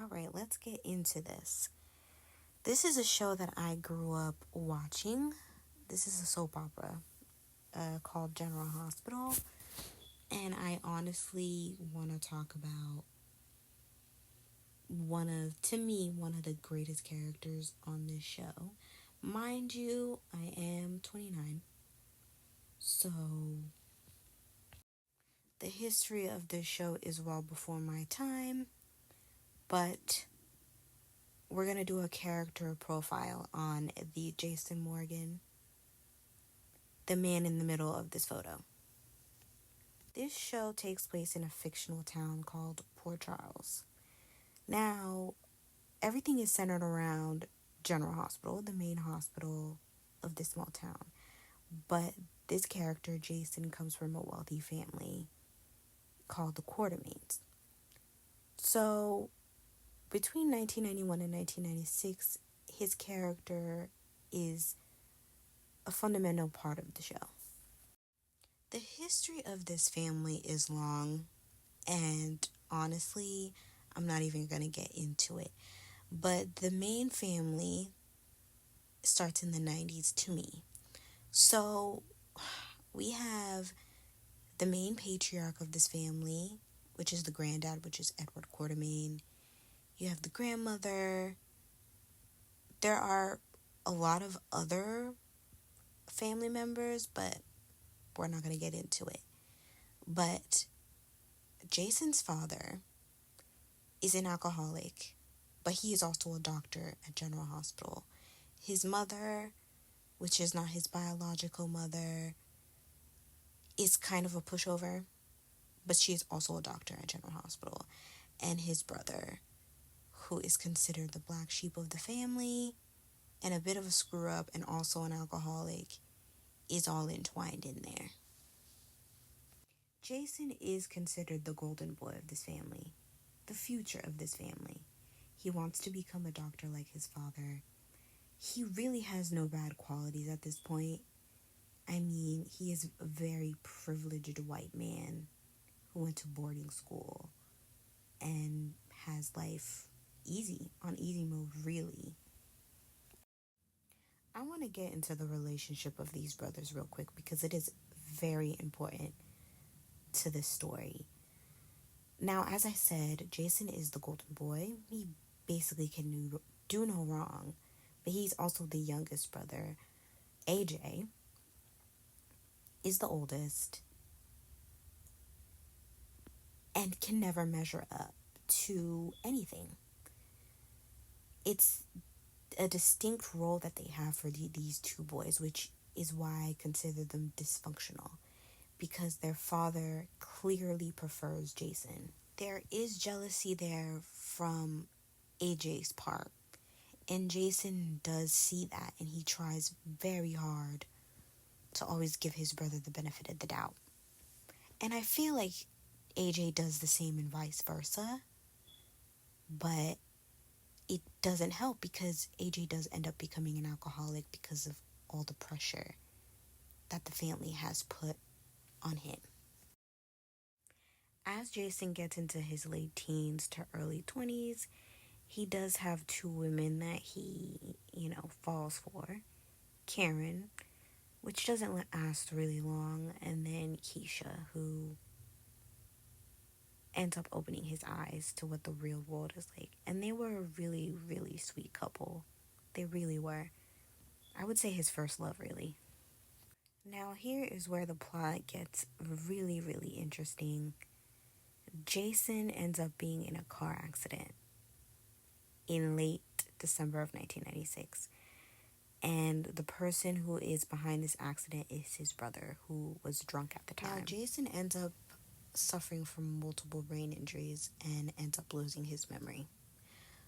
All right, let's get into this. This is a show that I grew up watching. This is a soap opera called General Hospital. And I honestly want to talk about one of the greatest characters on this show. Mind you, I am 29. So the history of this show is well before my time. But we're going to do a character profile on the Jason Morgan, the man in the middle of this photo. This show takes place in a fictional town called Port Charles. Now, everything is centered around General Hospital, the main hospital of this small town. But this character, Jason, comes from a wealthy family called the Quartermains. So, between 1991 and 1996, his character is a fundamental part of the show. The history of this family is long, and honestly, I'm not even going to get into it. But the main family starts in the 90s to me. So we have the main patriarch of this family, which is the granddad, which is Edward Quartermain. You have the grandmother. There are a lot of other family members, but we're not going to get into it. But Jason's father is an alcoholic, but he is also a doctor at General Hospital. His mother, which is not his biological mother, is kind of a pushover, but she is also a doctor at General Hospital. And his brother, who is considered the black sheep of the family and a bit of a screw up and also an alcoholic, is all entwined in there. Jason is considered the golden boy of this family, the future of this family. He wants to become a doctor like his father. He really has no bad qualities at this point. I mean, he is a very privileged white man who went to boarding school and has life on easy mode, really. I want to get into the relationship of these brothers real quick because it is very important to this story. Now, as I said, Jason is the golden boy. He basically can do no wrong, but he's also the youngest brother. AJ is the oldest and can never measure up to anything. It's a distinct role that they have for these two boys, which is why I consider them dysfunctional, because their father clearly prefers Jason. There is jealousy there from AJ's part, and Jason does see that, and he tries very hard to always give his brother the benefit of the doubt. And I feel like AJ does the same and vice versa, but it doesn't help because AJ does end up becoming an alcoholic because of all the pressure that the family has put on him. As Jason gets into his late teens to early 20s, he does have two women that he, falls for. Karen, which doesn't last really long, and then Keisha, who ends up opening his eyes to what the real world is like. And they were a really, really sweet couple. They really were. I would say his first love, really. Now, here is where the plot gets really, really interesting. Jason ends up being in a car accident in late December of 1996. And the person who is behind this accident is his brother, who was drunk at the time. Now, Jason ends up suffering from multiple brain injuries and ends up losing his memory.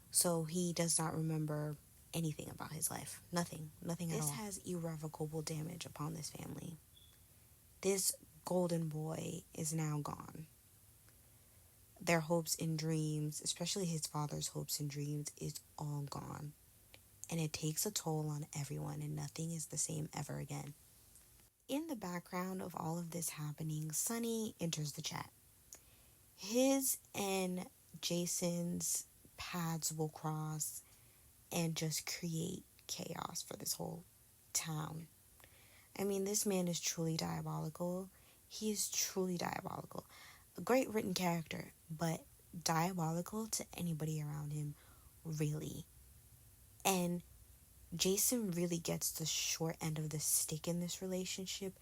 So he does not remember anything about his life. Nothing at all. This has irrevocable damage upon this family. This golden boy is now gone. Their hopes and dreams, especially his father's hopes and dreams, is all gone. And it takes a toll on everyone, and nothing is the same ever again. In the background of all of this happening, Sonny enters the chat. His and Jason's paths will cross and just create chaos for this whole town. I mean, this man is truly diabolical. He is truly diabolical. A great written character, but diabolical to anybody around him, really. And Jason really gets the short end of the stick in this relationship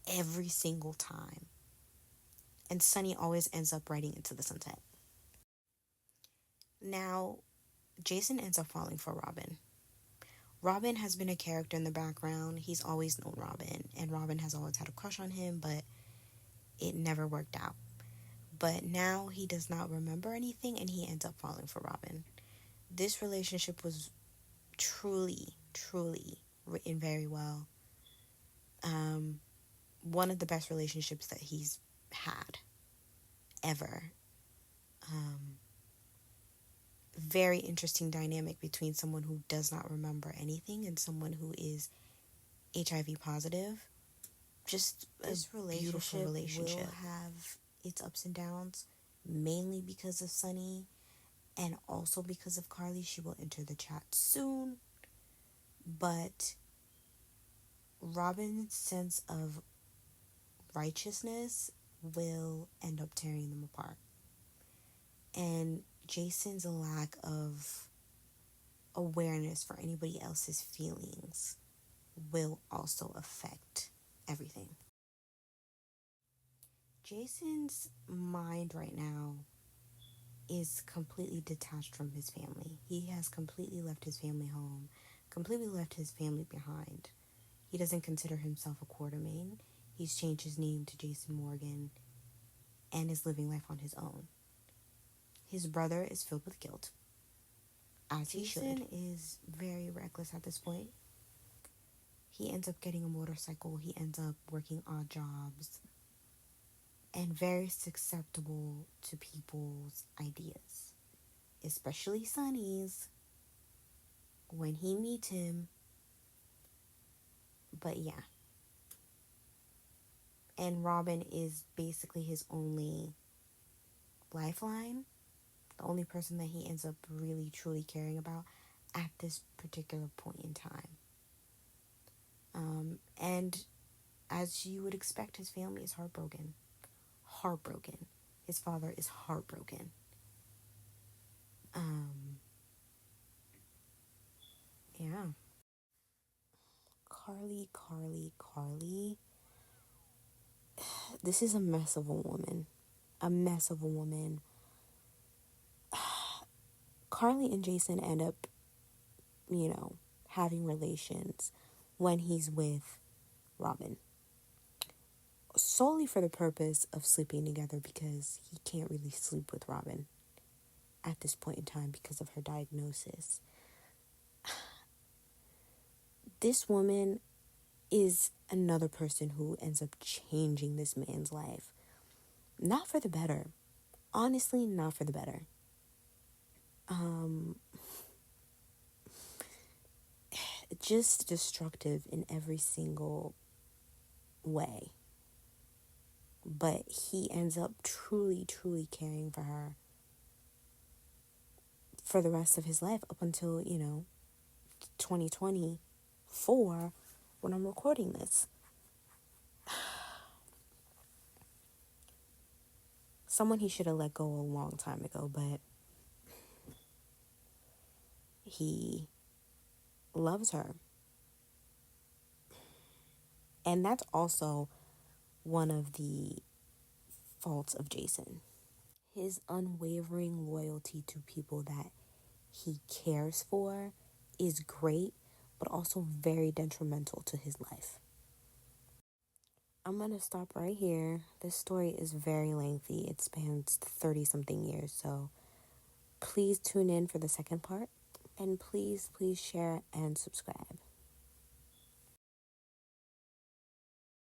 every single time. And Sunny always ends up riding into the sunset. Now, Jason ends up falling for Robin. Robin has been a character in the background. He's always known Robin, and Robin has always had a crush on him, but it never worked out. But now he does not remember anything, and he ends up falling for Robin. This relationship was truly, truly written very well. One of the best relationships that he's had ever. Very interesting dynamic between someone who does not remember anything and someone who is HIV positive. Just this beautiful relationship will have its ups and downs, mainly because of Sunny and also because of Carly. She will enter the chat soon. But Robin's sense of righteousness will end up tearing them apart. And Jason's lack of awareness for anybody else's feelings will also affect everything. Jason's mind right now is completely detached from his family. He has completely left his family home, completely left his family behind. He doesn't consider himself a Quartermain. He's changed his name to Jason Morgan and is living life on his own. His brother is filled with guilt, as he should. Jason is very reckless at this point. He ends up getting a motorcycle. He ends up working odd jobs and very susceptible to people's ideas, especially Sunny's when he meets him. But yeah. And Robin is basically his only lifeline, the only person that he ends up really truly caring about at this particular point in time. And as you would expect, his family is heartbroken. His father is heartbroken. Yeah. Carly. This is a mess of a woman. Carly and Jason end up, having relations when he's with Robin. Solely for the purpose of sleeping together, because he can't really sleep with Robin at this point in time because of her diagnosis. This woman is another person who ends up changing this man's life. Not for the better. Honestly, not for the better. Just destructive in every single way. But he ends up truly, truly caring for her for the rest of his life up until, 2024 when I'm recording this. Someone he should have let go a long time ago, but he loves her. And that's also one of the faults of Jason. His unwavering loyalty to people that he cares for is great, but also very detrimental to his life. I'm going to stop right here. This story is very lengthy. It spans 30-something years, so please tune in for the second part. And please share and subscribe.